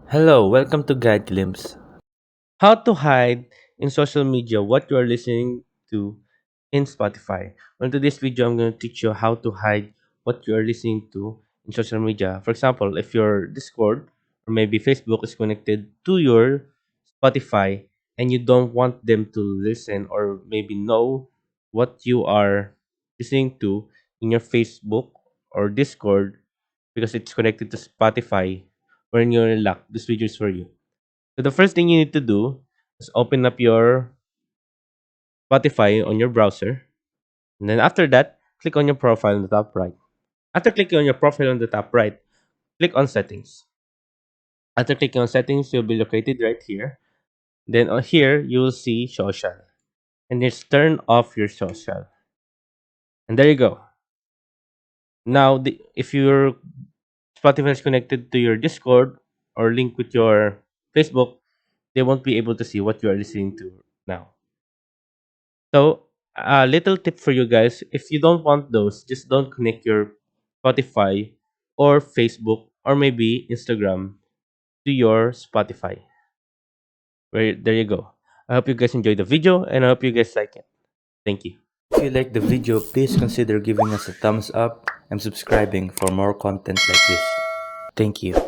Hello, welcome to Guide Glimpse. How to hide in social media what you are listening to in Spotify. On today's video, I'm going to teach you how to hide what you are listening to in social media. For example, if your Discord or maybe Facebook is connected to your Spotify and you don't want them to listen or maybe know what you are listening to in your Facebook or Discord because it's connected to Spotify or in your lock, this video is for you. So the first thing you need to do is open up your Spotify on your browser. And then after that, click on your profile on the top right. After clicking on your profile on the top right, click on settings. After clicking on settings, you'll be located right here. Then on here, you'll see social. And just turn off your social. And there you go. Now, if your Spotify is connected to your Discord or link with your Facebook, they won't be able to see what you are listening to now. So, a little tip for you guys, if you don't want those, just don't connect your Spotify or Facebook or maybe Instagram to your Spotify. Where there you go. I hope you guys enjoyed the video and I hope you guys like it. Thank you. If you like the video, please consider giving us a thumbs up and subscribing for more content like this. Thank you.